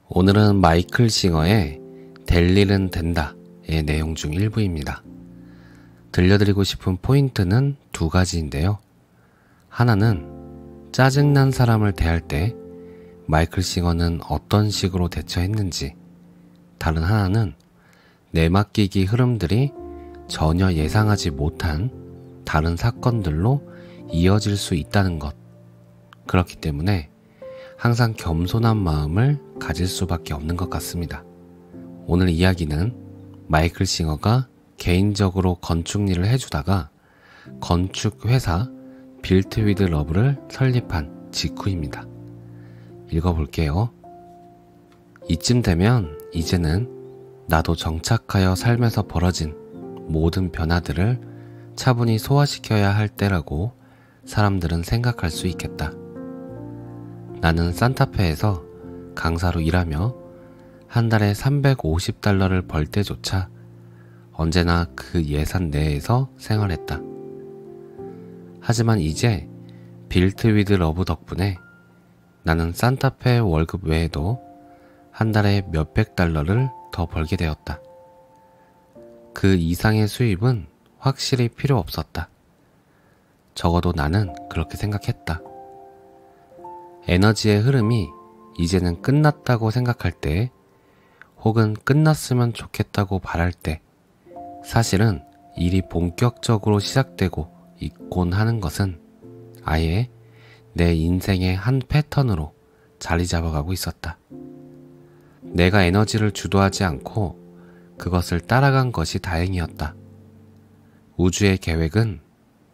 오늘은 마이클 싱어의 될 일은 된다의 내용 중 일부입니다. 들려드리고 싶은 포인트는 두 가지인데요. 하나는 짜증난 사람을 대할 때 마이클 싱어는 어떤 식으로 대처했는지, 다른 하나는 내맡기기 흐름들이 전혀 예상하지 못한 다른 사건들로 이어질 수 있다는 것. 그렇기 때문에 항상 겸손한 마음을 가질 수밖에 없는 것 같습니다. 오늘 이야기는 마이클 싱어가 개인적으로 건축 일을 해주다가 건축회사 빌트 위드 러브를 설립한 직후입니다. 읽어볼게요. 이쯤 되면 이제는 나도 정착하여 삶에서 벌어진 모든 변화들을 차분히 소화시켜야 할 때라고 사람들은 생각할 수 있겠다. 나는 산타페에서 강사로 일하며 한 달에 $350를 벌 때조차 언제나 그 예산 내에서 생활했다. 하지만 이제 빌트 위드 러브 덕분에 나는 산타페 월급 외에도 한 달에 몇백 달러를 더 벌게 되었다. 그 이상의 수입은 확실히 필요 없었다. 적어도 나는 그렇게 생각했다. 에너지의 흐름이 이제는 끝났다고 생각할 때, 혹은 끝났으면 좋겠다고 바랄 때, 사실은 일이 본격적으로 시작되고 있곤 하는 것은 아예 내 인생의 한 패턴으로 자리 잡아가고 있었다. 내가 에너지를 주도하지 않고 그것을 따라간 것이 다행이었다. 우주의 계획은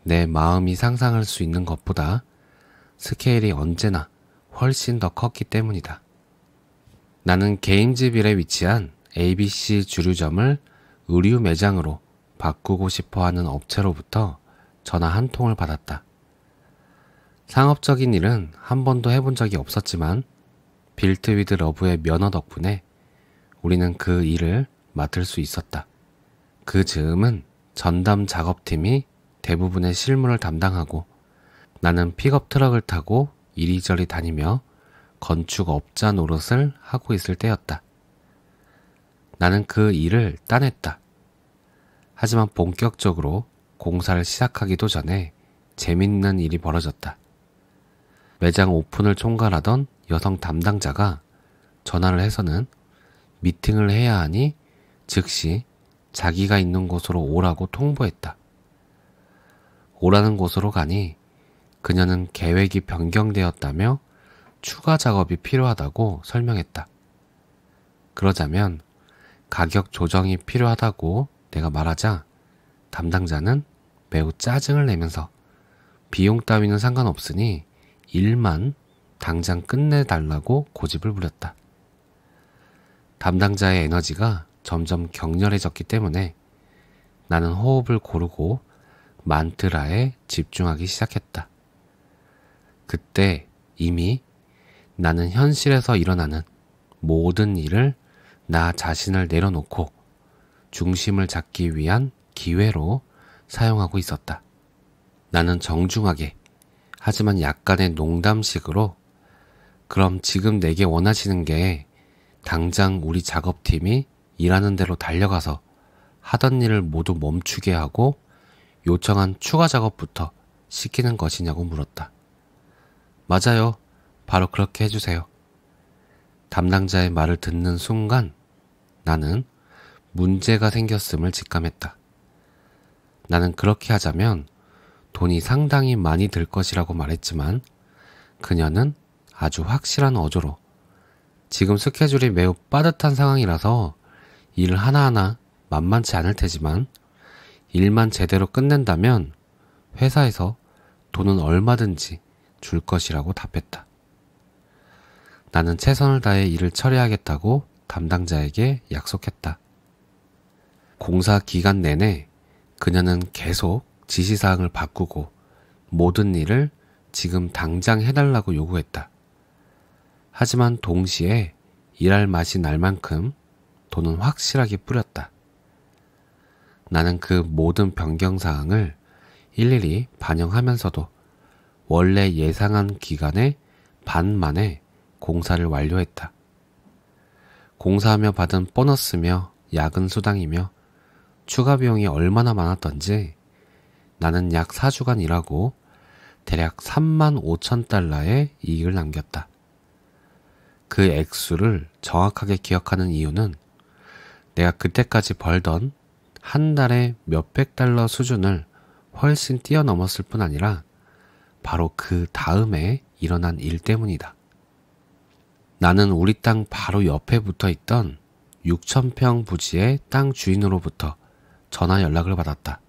내 마음이 상상할 수 있는 것보다 스케일이 언제나 훨씬 더 컸기 때문이다. 나는 게임즈빌에 위치한 ABC 주류점을 의류 매장으로 바꾸고 싶어하는 업체로부터 전화 한 통을 받았다. 상업적인 일은 한 번도 해본 적이 없었지만 빌트 위드 러브의 면허 덕분에 우리는 그 일을 맡을 수 있었다. 그 즈음은 전담 작업팀이 대부분의 실무를 담당하고 나는 픽업 트럭을 타고 이리저리 다니며 건축업자 노릇을 하고 있을 때였다. 나는 그 일을 따냈다. 하지만 본격적으로 공사를 시작하기도 전에 재밌는 일이 벌어졌다. 매장 오픈을 총괄하던 여성 담당자가 전화를 해서는 미팅을 해야 하니 즉시 자기가 있는 곳으로 오라고 통보했다. 오라는 곳으로 가니 그녀는 계획이 변경되었다며 추가 작업이 필요하다고 설명했다. 그러자면 가격 조정이 필요하다고 내가 말하자 담당자는 매우 짜증을 내면서 비용 따위는 상관없으니 일만 당장 끝내달라고 고집을 부렸다. 담당자의 에너지가 점점 격렬해졌기 때문에 나는 호흡을 고르고 만트라에 집중하기 시작했다. 그때 이미 나는 현실에서 일어나는 모든 일을 나 자신을 내려놓고 중심을 잡기 위한 기회로 사용하고 있었다. 나는 정중하게, 하지만 약간의 농담식으로 그럼 지금 내게 원하시는 게 당장 우리 작업팀이 일하는 대로 달려가서 하던 일을 모두 멈추게 하고 요청한 추가 작업부터 시키는 것이냐고 물었다. 맞아요. 바로 그렇게 해주세요. 담당자의 말을 듣는 순간 나는 문제가 생겼음을 직감했다. 나는 그렇게 하자면 돈이 상당히 많이 들 것이라고 말했지만 그녀는 아주 확실한 어조로 지금 스케줄이 매우 빠듯한 상황이라서 일 하나하나 만만치 않을 테지만 일만 제대로 끝낸다면 회사에서 돈은 얼마든지 줄 것이라고 답했다. 나는 최선을 다해 일을 처리하겠다고 담당자에게 약속했다. 공사 기간 내내 그녀는 계속 지시사항을 바꾸고 모든 일을 지금 당장 해달라고 요구했다. 하지만 동시에 일할 맛이 날 만큼 돈은 확실하게 뿌렸다. 나는 그 모든 변경사항을 일일이 반영하면서도 원래 예상한 기간의 반 만에 공사를 완료했다. 공사하며 받은 보너스며 야근 수당이며 추가 비용이 얼마나 많았던지 나는 약 4주간 일하고 대략 35,000달러의 이익을 남겼다. 그 액수를 정확하게 기억하는 이유는 내가 그때까지 벌던 한 달에 몇백 달러 수준을 훨씬 뛰어넘었을 뿐 아니라 바로 그 다음에 일어난 일 때문이다. 나는 우리 땅 바로 옆에 붙어 있던 6,000평 부지의 땅 주인으로부터 전화 연락을 받았다.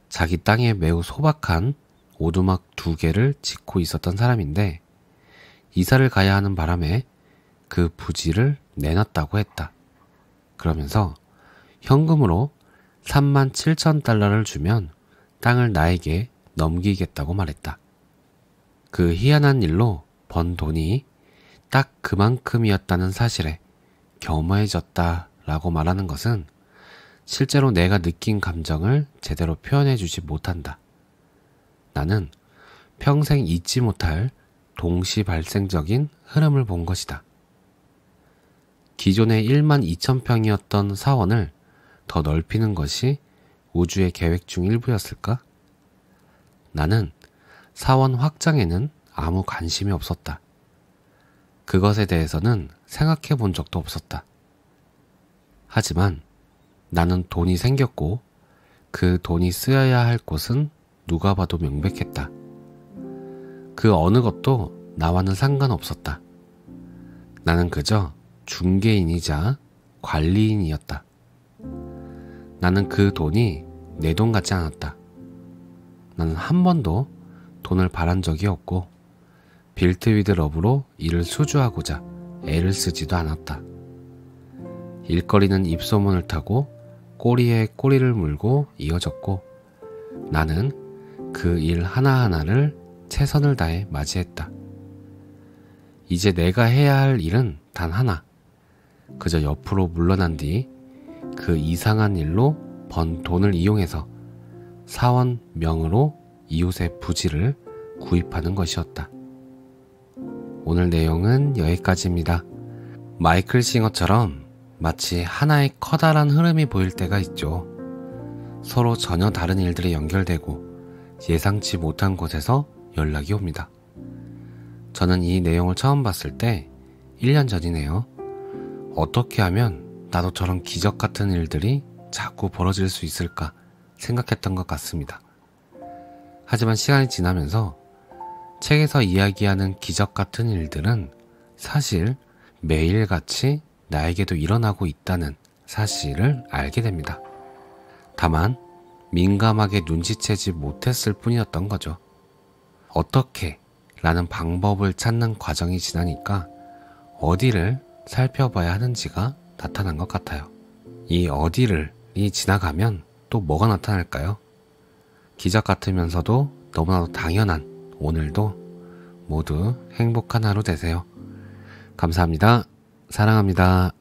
자기 땅에 매우 소박한 오두막 2개를 짓고 있었던 사람인데 이사를 가야 하는 바람에 그 부지를 내놨다고 했다. 그러면서 현금으로 37,000달러를 주면 땅을 나에게 넘기겠다고 말했다. 그 희한한 일로 번 돈이 딱 그만큼이었다는 사실에 겸허해졌다라고 말하는 것은 실제로 내가 느낀 감정을 제대로 표현해주지 못한다. 나는 평생 잊지 못할 동시 발생적인 흐름을 본 것이다. 기존의 12,000평이었던 사원을 더 넓히는 것이 우주의 계획 중 일부였을까? 나는 사원 확장에는 아무 관심이 없었다. 그것에 대해서는 생각해 본 적도 없었다. 하지만 나는 돈이 생겼고 그 돈이 쓰여야 할 곳은 누가 봐도 명백했다. 그 어느 것도 나와는 상관없었다. 나는 그저 중개인이자 관리인이었다. 나는 그 돈이 내 돈 같지 않았다. 나는 한 번도 돈을 바란 적이 없고 빌트 위드 러브로 이를 수주하고자 애를 쓰지도 않았다. 일거리는 입소문을 타고 꼬리에 꼬리를 물고 이어졌고 나는 그 일 하나하나를 최선을 다해 맞이했다. 이제 내가 해야 할 일은 단 하나. 그저 옆으로 물러난 뒤 그 이상한 일로 번 돈을 이용해서 사원 명의로 이웃의 부지를 구입하는 것이었다. 오늘 내용은 여기까지입니다. 마이클 싱어처럼 마치 하나의 커다란 흐름이 보일 때가 있죠. 서로 전혀 다른 일들이 연결되고 예상치 못한 곳에서 연락이 옵니다. 저는 이 내용을 처음 봤을 때 1년 전이네요. 어떻게 하면 나도 저런 기적 같은 일들이 자꾸 벌어질 수 있을까 생각했던 것 같습니다. 하지만 시간이 지나면서 책에서 이야기하는 기적 같은 일들은 사실 매일같이 나에게도 일어나고 있다는 사실을 알게 됩니다. 다만 민감하게 눈치채지 못했을 뿐이었던 거죠. 어떻게 라는 방법을 찾는 과정이 지나니까 어디를 살펴봐야 하는지가 나타난 것 같아요. 이 어디를이 지나가면 또 뭐가 나타날까요? 기적 같으면서도 너무나도 당연한 오늘도 모두 행복한 하루 되세요. 감사합니다. 사랑합니다.